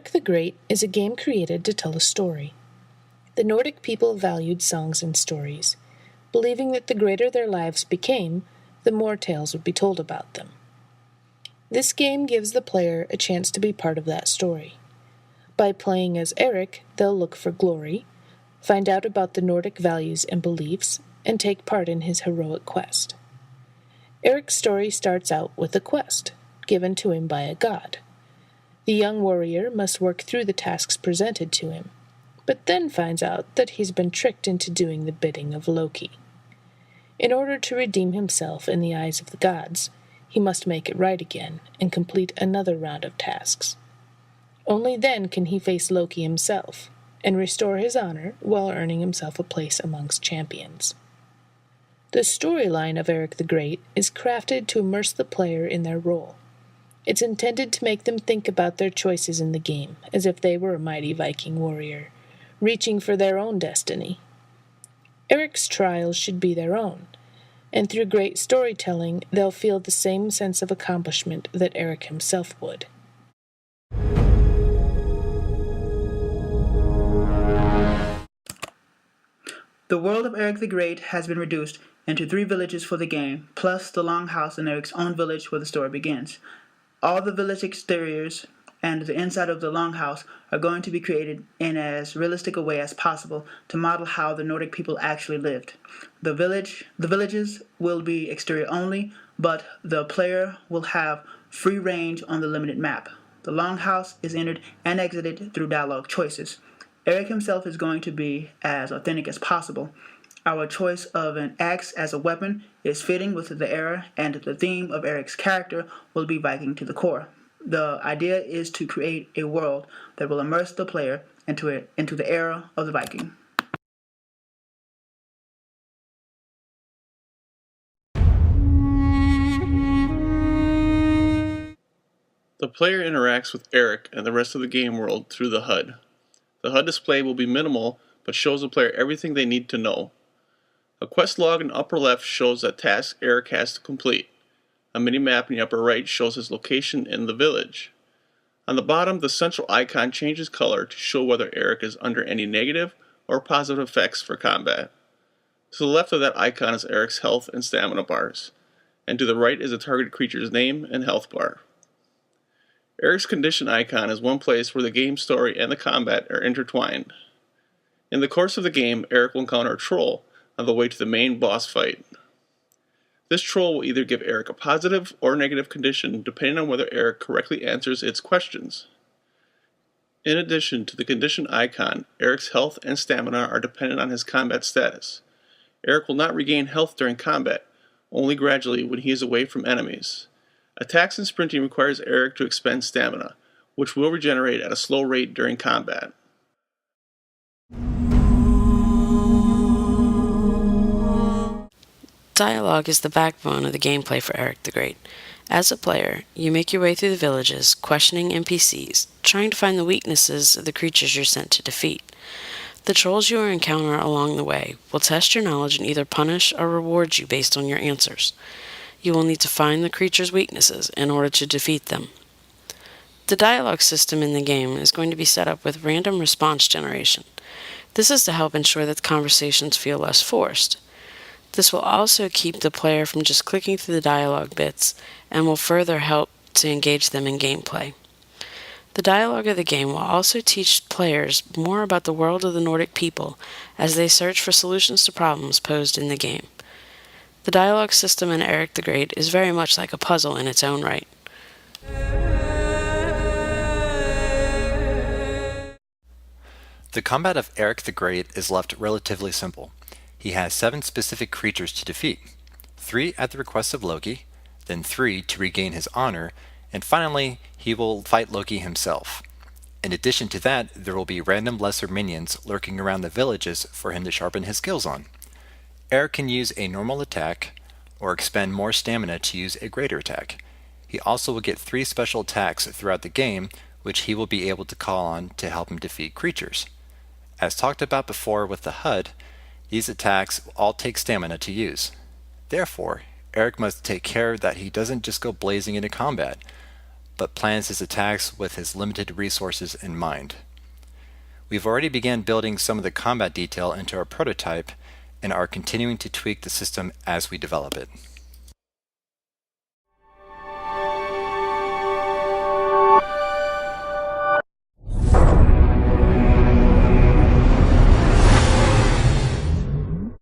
Erik the Great is a game created to tell a story. The Nordic people valued songs and stories, believing that the greater their lives became, the more tales would be told about them. This game gives the player a chance to be part of that story. By playing as Erik, they'll look for glory, find out about the Nordic values and beliefs, and take part in his heroic quest. Erik's story starts out with a quest, given to him by a god. The young warrior must work through the tasks presented to him, but then finds out that he's been tricked into doing the bidding of Loki. In order to redeem himself in the eyes of the gods, he must make it right again and complete another round of tasks. Only then can he face Loki himself and restore his honor while earning himself a place amongst champions. The storyline of Erik the Great is crafted to immerse the player in their role. It's intended to make them think about their choices in the game as if they were a mighty Viking warrior, reaching for their own destiny. Erik's trials should be their own, and through great storytelling they'll feel the same sense of accomplishment that Erik himself would. The world of Erik the Great has been reduced into 3 villages for the game, plus the longhouse in Erik's own village where the story begins. All the village exteriors and the inside of the longhouse are going to be created in as realistic a way as possible to model how the Nordic people actually lived. The villages will be exterior only, but the player will have free range on the limited map. The longhouse is entered and exited through dialogue choices. Erik himself is going to be as authentic as possible. Our choice of an axe as a weapon is fitting with the era, and the theme of Erik's character will be Viking to the core. The idea is to create a world that will immerse the player into the era of the Viking. The player interacts with Erik and the rest of the game world through the HUD. The HUD display will be minimal, but shows the player everything they need to know. A quest log in the upper left shows the task Erik has to complete. A mini-map in the upper right shows his location in the village. On the bottom, the central icon changes color to show whether Erik is under any negative or positive effects for combat. To the left of that icon is Erik's health and stamina bars, and to the right is the target creature's name and health bar. Erik's condition icon is one place where the game story and the combat are intertwined. In the course of the game, Erik will encounter a troll on the way to the main boss fight. This troll will either give Erik a positive or negative condition depending on whether Erik correctly answers its questions. In addition to the condition icon, Erik's health and stamina are dependent on his combat status. Erik will not regain health during combat, only gradually when he is away from enemies. Attacks and sprinting requires Erik to expend stamina, which will regenerate at a slow rate during combat. Dialogue is the backbone of the gameplay for Erik the Great. As a player, you make your way through the villages, questioning NPCs, trying to find the weaknesses of the creatures you're sent to defeat. The trolls you encounter along the way will test your knowledge and either punish or reward you based on your answers. You will need to find the creature's weaknesses in order to defeat them. The dialogue system in the game is going to be set up with random response generation. This is to help ensure that the conversations feel less forced. This will also keep the player from just clicking through the dialogue bits and will further help to engage them in gameplay. The dialogue of the game will also teach players more about the world of the Nordic people as they search for solutions to problems posed in the game. The dialogue system in Erik the Great is very much like a puzzle in its own right. The combat of Erik the Great is left relatively simple. He has 7 specific creatures to defeat, 3 at the request of Loki, then 3 to regain his honor, and finally he will fight Loki himself. In addition to that, there will be random lesser minions lurking around the villages for him to sharpen his skills on. Erik can use a normal attack, or expend more stamina to use a greater attack. He also will get 3 special attacks throughout the game, which he will be able to call on to help him defeat creatures. As talked about before with the HUD, these attacks all take stamina to use. Therefore, Erik must take care that he doesn't just go blazing into combat. but plans his attacks with his limited resources in mind. We've already begun building some of the combat detail into our prototype and are continuing to tweak the system as we develop it.